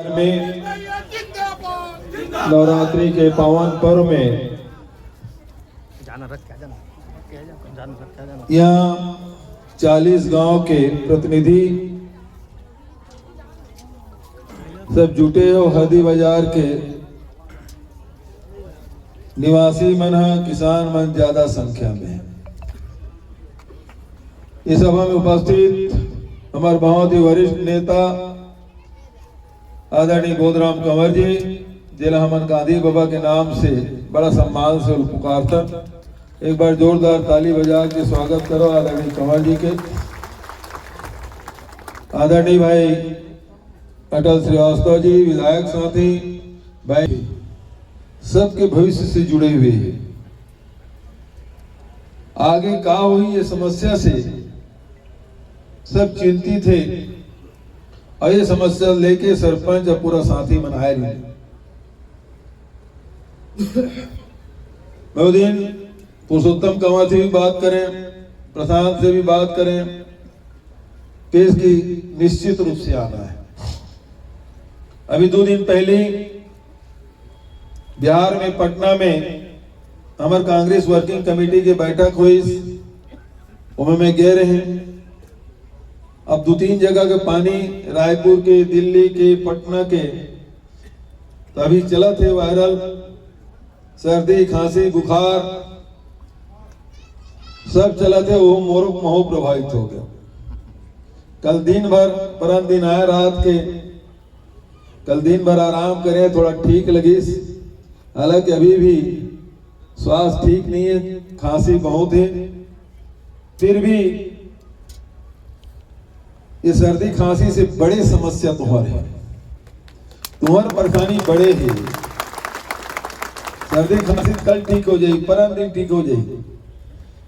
में नवरात्रि के पावन पर्व में यहाँ 40 गांव के प्रतिनिधि सब जुटे हो। हरदी बाजार के निवासी मन किसान मन ज्यादा संख्या में है। इस सभा में उपस्थित हमारे बहुत ही वरिष्ठ नेता आदरणीय बोधराम कंवर जी, जिला हमन गांधी बाबा के नाम से बड़ा सम्मान से पुकारता। एक बार जोरदार ताली बजा के स्वागत करो आदरणीय कंवर जी के। आदरणीय भाई अटल श्रीवास्तव जी, विधायक साथी भाई, सबके भविष्य से जुड़े हुए हैं। आगे क्या हुई ये समस्या से सब चिंतित थे और ये समस्या लेके सरपंच और पूरा साथी मनाया नहीं। मैं दिन पुरुषोत्तम कंवर से भी बात करें, प्रशांत से भी बात करें, केस की निश्चित रूप से आना है। अभी 2 दिन पहले बिहार में पटना में हमारे कांग्रेस वर्किंग कमेटी की बैठक हुई, उसमें मैं गए रहे। अब 2-3 जगह के पानी, रायपुर के, दिल्ली के, पटना के, तो अभी चला थे वायरल, सर्दी खांसी बुखार सब चला थे, वो मोर महो प्रभावित हो गया। कल दिन भर, परम दिन आया रात के, कल दिन भर आराम करें, थोड़ा ठीक लगी। हालांकि अभी भी स्वास्थ्य ठीक नहीं है, खांसी बहुत है। फिर भी ये सर्दी खांसी से बड़ी समस्या तुम्हारे है, तुम्हारी परेशानी बड़े है। सर्दी खांसी कल ठीक हो जाएगी, परम दिन ठीक हो जाएगी,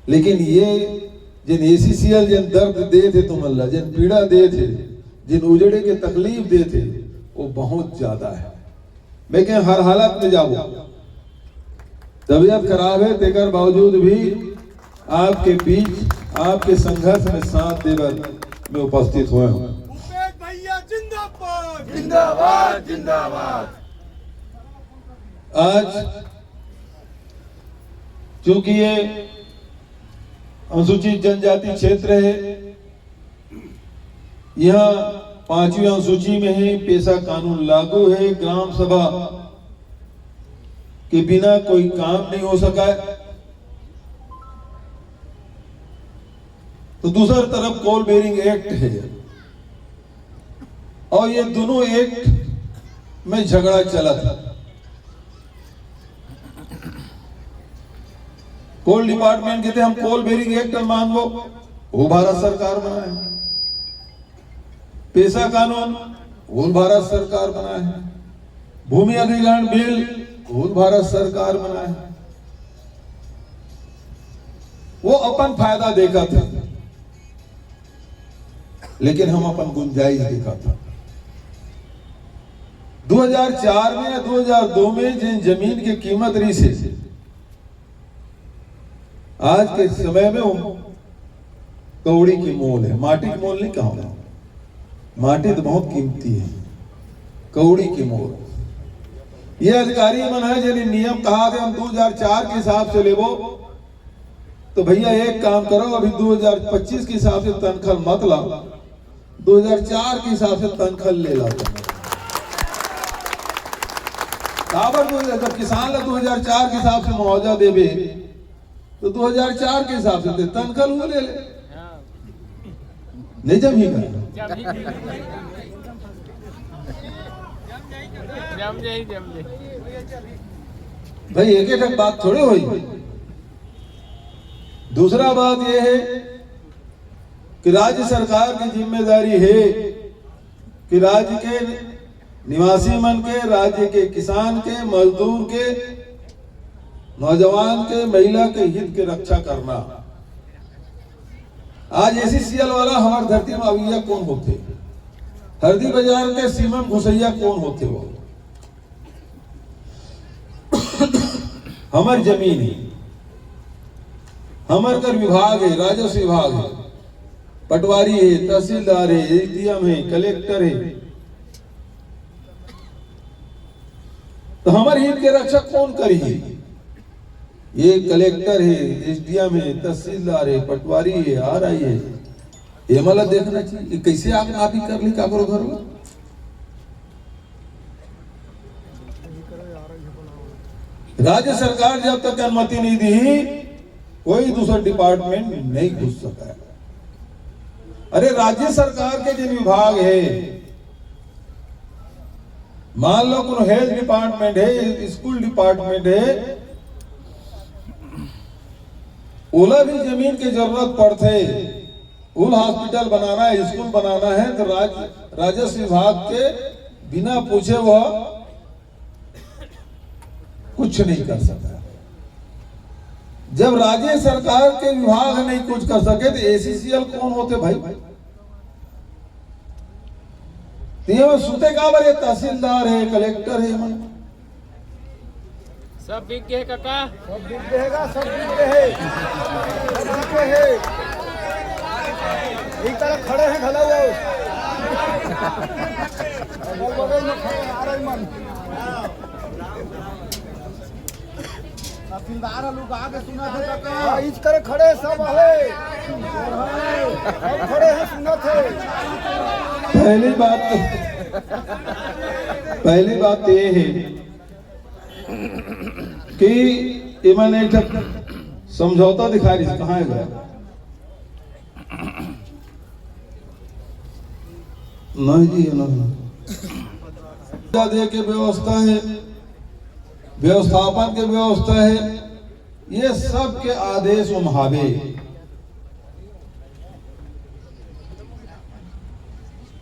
लेकिन ये जिन ACCL जिन दर्द दे थे तुम अल्लाह, जिन पीड़ा दे थे, जिन उजड़े के तकलीफ दे थे, वो बहुत ज्यादा है। मैं क्या हर हालत में जाऊँ, तबीयत खराब है, तेकर बावजूद भी आपके बीच, आपके संघर्ष में साथ देकर मैं उपस्थित हुआ हूँ। भैया जिंदाबाद जिंदाबाद जिंदाबाद। आज चूंकि ये अनुसूचित जनजाति क्षेत्र है, यहाँ 5वीं अनुसूची में ही पेशा कानून लागू है। ग्राम सभा के बिना कोई काम नहीं हो सका है। तो दूसरी तरफ कोल बेरिंग एक्ट है, और ये दोनों एक्ट में झगड़ा चला था। कोल डिपार्टमेंट कहते हम कोल बेरिंग एक्ट मान लो, वो भारत सरकार बनाए। पेशा कानून वो भारत सरकार बनाए है। भूमि अधिग्रहण बिल वो भारत सरकार बनाए। वो अपन फायदा देखा था, लेकिन हम अपन गुंजाइश देखा था। 2004 में या 2002 में जिन जमीन की कीमत रही से आज के समय में वो कौड़ी की मोल है, माटी की मोल नहीं कहूंगा। माटी तो बहुत कीमती है, कौड़ी की मोल। ये अधिकारी मन है जिन्हें नियम कहा कि हम 2004 के हिसाब से लेवो, तो भैया एक काम करो, अभी 2025 के हिसाब से तनखल मत ला, 2004 के हिसाब से तनखल ले ला। जब किसान ला 2004 के हिसाब से मुआवजा देवे, तो 2004 के हिसाब से तनखल वो ले ले, नहीं जम ही कर। भाई एक एक बात थोड़े हुई। दूसरा बात यह है कि राज्य सरकार की जिम्मेदारी है कि राज्य के निवासी मन के, राज्य के किसान के, मजदूर के, नौजवान के, महिला के हित के रक्षा करना। आज ACCL वाला हमारी धरती में अविया कौन होते? हरदी बाजार के सीमा घुसैया कौन होते? वो हमार जमीन है, हमार कर विभाग है, राजस्व विभाग है, पटवारी है, तहसीलदार है, SDM है, कलेक्टर है। हमारे हित के रक्षक कौन करी? ये कलेक्टर है, एसडीएम है, तहसीलदार है, पटवारी है, आरआई है। ये मला देखना चाहिए कैसे आप ही कर ली का करो घर में। राज्य सरकार जब तक अनुमति नहीं दी कोई दूसरा डिपार्टमेंट नहीं घुस सका। अरे राज्य सरकार के जो विभाग है, मान लो कोनो हेल्थ डिपार्टमेंट है, स्कूल डिपार्टमेंट है, ओला भी जमीन की जरूरत पड़ते, उल हॉस्पिटल बनाना है, स्कूल बनाना है, तो राजस्व विभाग के बिना पूछे वह कुछ नहीं कर सका। जब राज्य सरकार के विभाग नहीं कुछ कर सके तो एसीसीएल कौन होते भाई? तो सुते का बारे तहसीलदार है, कलेक्टर है, मन सब बिक गए काका, सब बिक रहेगा, सब बिक रहे, सब बिक रहे। एक तरफ खड़े हैं घला हुआ, अगल बगल में खड़े आ रहे मन। तहसीलदार लोग आगे सुना थे काका, इस करे खड़े सब है, सब खड़े हैं सुना थे। पहली बात ये है कि मैंने एक समझौता दिखा रही, कहाँ है गया? नहीं जी, नहीं दे के व्यवस्था है, व्यवस्थापन के व्यवस्था है, ये सब के आदेश व मुहावे।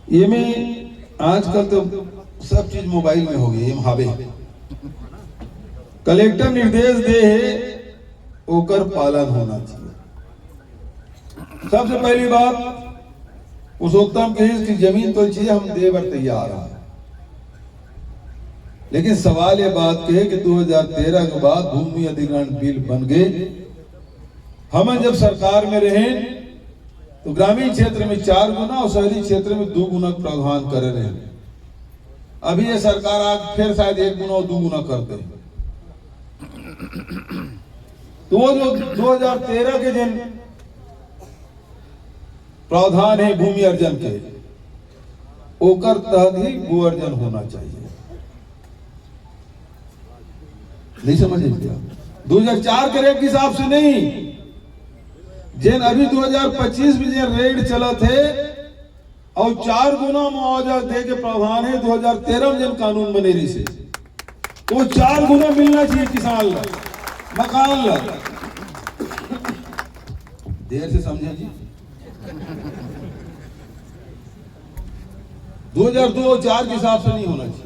ये में आजकल तो सब चीज मोबाइल में हो गई, ये मुहावे कलेक्टर निर्देश दे है ओकर पालन होना चाहिए। सबसे पहली बात पुरुषोत्तम के की जमीन तो चाहिए, हम देवर तैयार हैं, लेकिन सवाल ये बात के कि 2013 के बाद भूमि अधिग्रहण बिल बन गए। हम जब सरकार में रहे तो ग्रामीण क्षेत्र में 4 गुना और शहरी क्षेत्र में 2 गुना प्रावधान कर रहे हैं। अभी ये सरकार आज फिर शायद 1 गुना और 2 गुना कर दे। तो वो जो 2013 के जिन प्रावधान है भूमि अर्जन के, ओकर तहत ही भू अर्जन होना चाहिए। नहीं समझे क्या? 2004 के रेट के हिसाब से नहीं, जिन अभी 2025 में जिन रेट चला थे और 4 गुना मुआवजा दे के प्रावधान है 2013 में जिन कानून बने रही से, वो 4 गुना मिलना चाहिए किसान ला, मकान ला। देर से समझे जी। 2002-04 के हिसाब से नहीं होना चाहिए।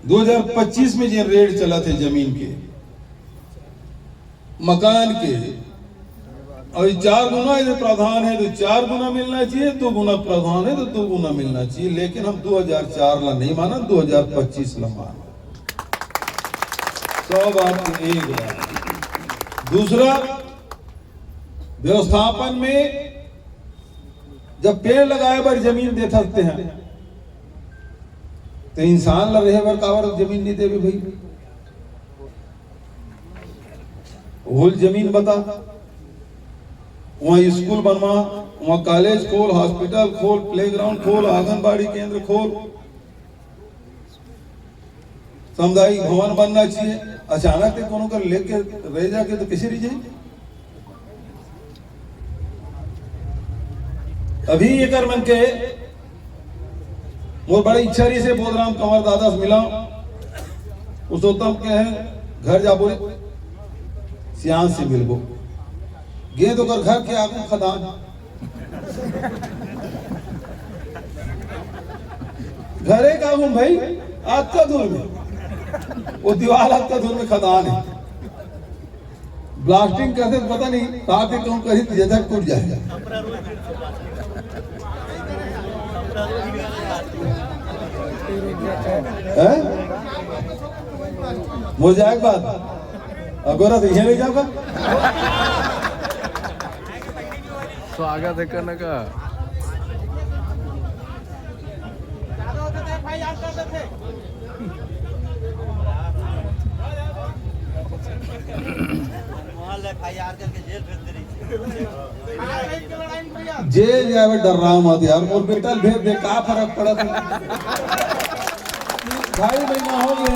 2025 में जो रेट चला थे जमीन के, मकान के, और 4 गुना यदि प्रावधान है तो 4 गुना मिलना चाहिए, 2 गुना प्रावधान है तो 2 गुना मिलना चाहिए। लेकिन हम 2004 ला नहीं माना, 2025 ला माना। 100 बात एक बात। दूसरा, व्यवस्थापन में जब पेड़ लगाए पर जमीन दे सकते हैं तो इंसान ला रहे बर कावर जमीन नहीं देवे भाई। होल जमीन बता, वहां स्कूल बनवा, वहां कॉलेज खोल, हॉस्पिटल खोल, प्लेग्राउंड खोल, आंगनबाड़ी केंद्र खोल, सामुदायिक भवन बनना चाहिए। अचानक कोनो कर लेके रह जाके तो किसी रह जाए। अभी ये कर मन के वो बड़ी इच्छा रही से बोधराम कंवर दादा से मिला, पुरुषोत्तम के हैं घर जा बोले सियान से मिलबो गे तो कर घर के आगू खदान। घरे का हूं भाई, आज का दूर में वो दीवार आज का दूर में खदान है। ब्लास्टिंग करते तो पता नहीं ताकि कहूं कहीं जैसा टूट जाएगा। हो जाएगा बात, अगोरा तो नहीं जाऊंगा। स्वागत है करने का। जेल जावे डर रहा मत यार, और बेटा भेज दे, का फर्क पड़त है? 2.5 महीना हो गए।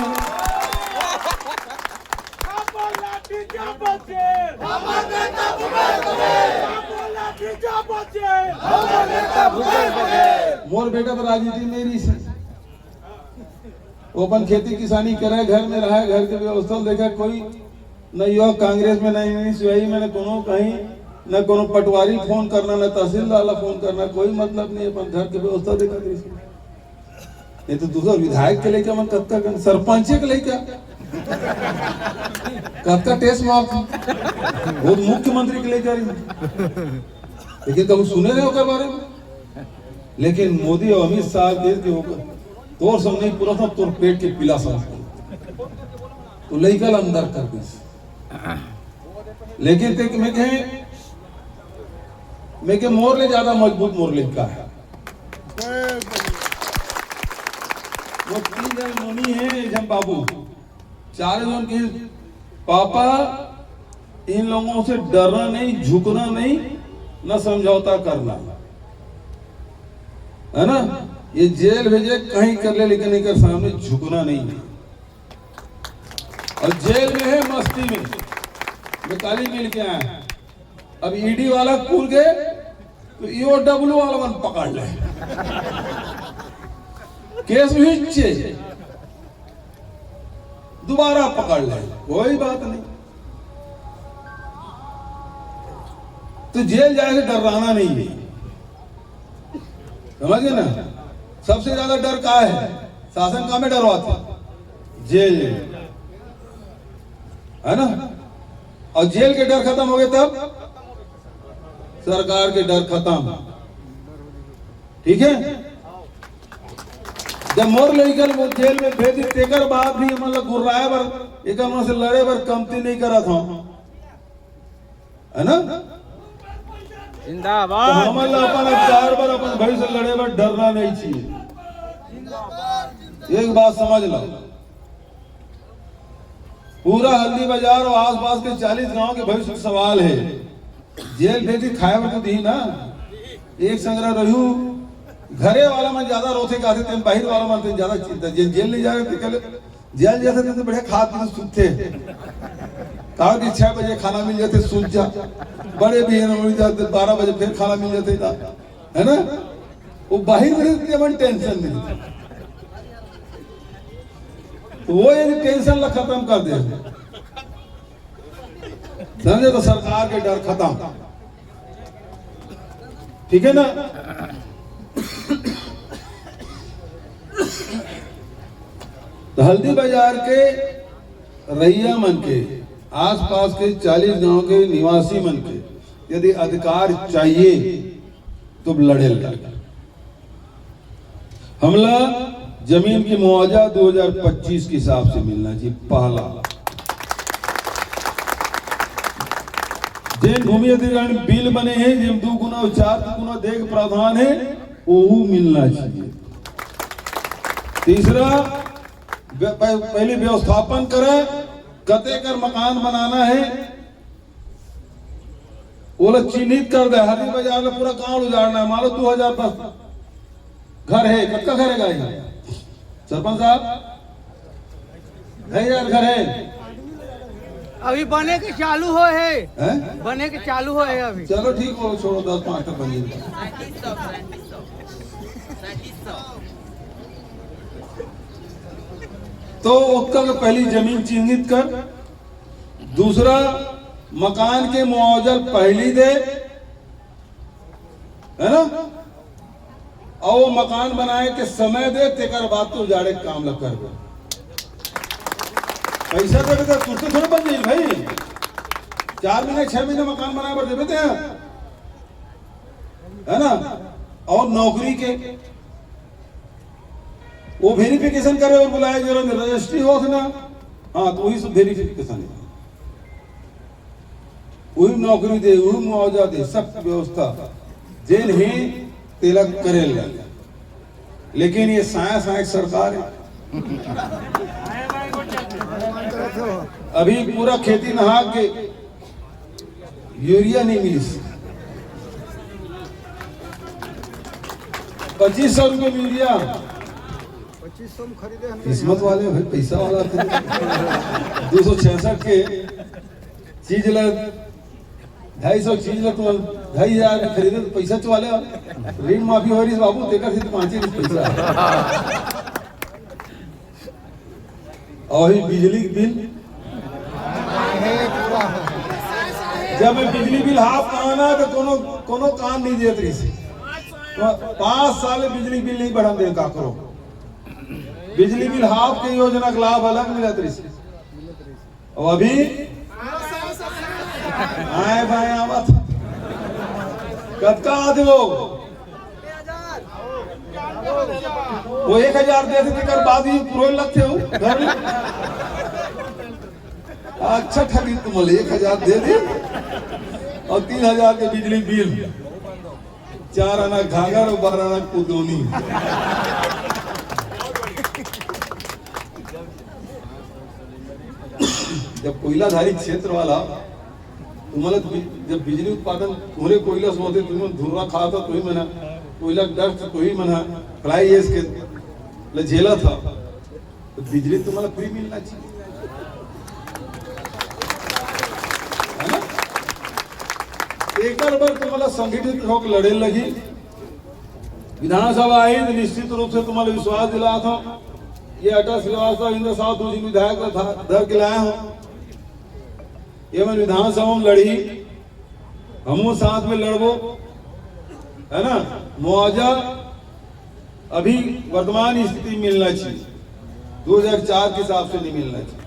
मोर बेटा तो राजनीति में रही से, वो अपन खेती किसानी करे, घर में रहा, घर के व्यवस्था देखा, कोई न यो कांग्रेस में नहीं सिवाई मैंने कोनो कहीं न कोनो पटवारी फोन करना, न तहसीलदार फोन करना, कोई मतलब नहीं, अपन घर के व्यवस्था देखा। ये तो दूसरा विधायक के लेकर मन कत्ता सरपंच के लेकर कत्ता टेस्ट मार वो मुख्यमंत्री के लेकर, लेकिन कभी सुने रहे होकर बारे में। लेकिन मोदी और अमित शाह देश के होकर तोर सब नहीं पूरा था, तोर पेट के पीला समझ तो लेकर अंदर कर दी। लेकिन ते मैं के मोर ले ज्यादा मजबूत मोर लिखा है। वो 3 जन नोनी है, जम बाबू 4 जन के पापा, इन लोगों से डरना नहीं, झुकना नहीं, न समझौता करना है ना। ये जेल भेजे कहीं कर ले, लेकिन इनके सामने झुकना नहीं है। और जेल में है मस्ती में, मैं काली मिल के आया, अब ईडी वाला कूद गए तो ईओडब्ल्यू वाला मन पकड़ ले, केस भी दोबारा पकड़ ले, कोई बात नहीं। तो जेल जाए से डराना नहीं है, समझे ना। सबसे ज्यादा डर का है, शासन का में डरवाते, जेल है ना। और जेल के डर खत्म हो गए तब सरकार के डर खत्म, ठीक है। जब मोर लेकर वो जेल में भेज तेकर बाद भी मतलब गुर्राए बर एक से लड़े बर कमती नहीं करा था, है ना। जिंदाबाद। तो हमारे अपन चार बार अपन भाई से लड़े बर डरना नहीं चाहिए। एक बात समझ लो, पूरा हल्दी बाजार और आसपास के 40 गांव के भविष्य सवाल है। जेल भेजी खाए में तो दी ना, एक संग्रह रहू घरे वाला मन ज्यादा रोते गाते थे, बाहर वाला मन ज्यादा चिंता। जेल नहीं जा रहे थे, जेल जैसे थे तो बढ़िया खा पी सुते, कहा कि 6 बजे खाना मिल जाते सूझ जा, बड़े भी मिल जाते 12 बजे फिर खाना मिल जाते था, है ना। वो बाहर मन टेंशन नहीं, तो वो यदि टेंशन ला खत्म कर दे, समझे, तो सरकार के डर खत्म, ठीक है ना। तो हल्दी बाजार के रैया मन के आसपास के 40 गांव के निवासी मन के यदि अधिकार चाहिए तो लड़े लगे। हमला जमीन की मुआवजा 2025 के हिसाब से मिलना चाहिए। पहला, जिन भूमि अधिग्रहण बिल बने हैं, जिन 2 गुना और 4 गुना देख प्रावधान है, वो मिलना चाहिए। तीसरा, पहले व्यवस्थापन करे, कते कर मकान बनाना है वो लोग चिन्हित कर दे। हल्दी बाजार में पूरा गांव उजाड़ना है, मान लो 2000 बस घर है, कब का घर है सरपंच साहब, 2000 घर है, अभी बने के चालू हो है, बने के चालू हो है अभी। चलो ठीक हो, छोड़ो 10-5 तक बन जाए। तो उसका पहली जमीन चिन्हित कर, दूसरा मकान के मुआवजा पहली दे, है ना, और वो मकान बनाए के समय दे, तेकर बाद तो उजाड़े काम लग कर पैसा दे तो तुझसे थोड़ा बन जाए भाई। 4 महीने 6 महीने मकान बनाए पर देते हैं, है ना। और नौकरी के वो वेरिफिकेशन करे और बुलाए, जरूर रजिस्ट्री हो ना, हाँ तो वही सब वेरिफिकेशन है, वही नौकरी दे, वही मुआवजा दे, सब व्यवस्था जेल ही तिलक करे। लेकिन ये साया सरकार है, अभी पूरा खेती नहा के यूरिया नहीं मिली 2500 रुपये में यूरिया 2500 में खरीदे हम किस्मत वाले भाई पैसा वाला थे 266 के चीज ला 250 चीज ला तो 2500 के खरीदे तो पैसा चवाले ऋण माफी हो रही बाबू देखा थी पांच पैसा और ही बिजली बिल जब मैं बिजली बिल हाफ आना तो कोनो काम नहीं देत रही 5 साल बिजली बिल नहीं बढ़ा दे का करो बिजली बिल हाफ के योजना का लाभ अलग मिलत रही और अभी आए भाई आवत कतका आदमी लोग वो 1000 दे देते कर बाद ही पूरे लगते हो घर में अच्छा ठगी तुम 1000 दे दी और 3000 के बिजली बिल 4 आना घाघर और 12 आना कुदोनी जब कोयलाधारी क्षेत्र वाला तुम्हाला जब बिजली उत्पादन पूरे कोयला से होते तुम्हें धुर्रा खा था तो ही मना कोयला डर तो ही मना फ्लाई एस के झेला था तो बिजली तुम्हाला फ्री मिलना चाहिए है ना एक बार तुम्हाला संगठित होकर लड़े लगी विधानसभा आई तो निश्चित रूप से तुम्हाला विश्वास दिला था ये अटल श्रीवास्तव इंद्र साहब 2 विधायक धर के लाया हूं ये मैं विधानसभा में लड़ी हम साथ में लड़बो है ना मुआवजा अभी वर्तमान स्थिति मिलना चाहिए 2004 के हिसाब से नहीं मिलना चाहिए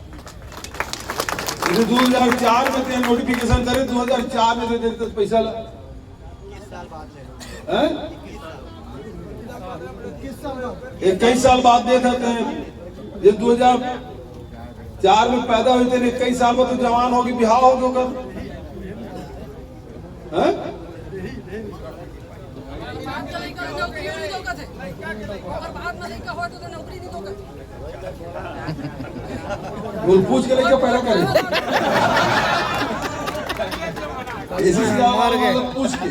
2004 में ते नोटिफिकेशन करे 2004 में दे देते पैसा 21 साल बाद दे देते हैं ये 2004 में पैदा हुए थे 21 साल में तो जवान होगी बिहार होगी कब पूछ के लेके पहले करें पूछ के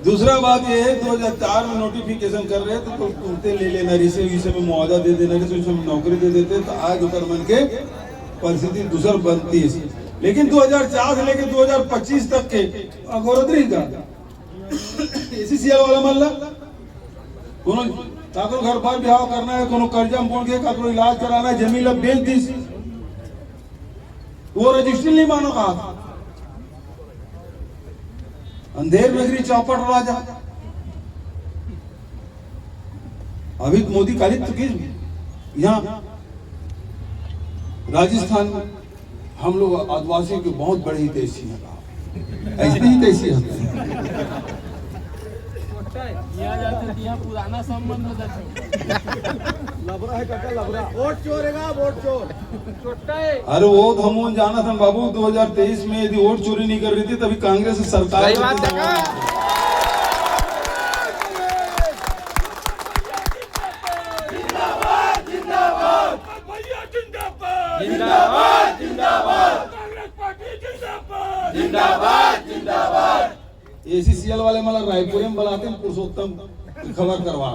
दूसरा बात ये है 2004 में नोटिफिकेशन कर रहे थे तो तुमते ले लेना रिसे में मुआवजा दे देना रिसे में नौकरी दे देते तो आज उतर मन के परिस्थिति दूसर बनती है लेकिन 2004 से लेकर 2025 तक के अगोरदरी का एसीसीएल वाला मल्ला कोनो काकरो घर बार बिहाव करना है कोनो कर्जा मोड़ के काकरो इलाज कराना है जमीन लब बेच दी वो रजिस्ट्री नहीं मानो कहा अंधेर नगरी चौपट राजा अभी मोदी कालित की यहाँ राजस्थान में हम लोग आदिवासियों के बहुत बड़े हितैषी हैं ऐसे हितैषी हैं पुराना संबंध लबरा है काका लबरा वोट चोरेगा वोट चोर अरे वो तो हम जाना था बाबू 2023 में यदि वोट चोरी नहीं कर रही थी तभी कांग्रेस सरकार एसीसीएल वाले मला रायपुर में बुलाते पुरुषोत्तम खबर करवा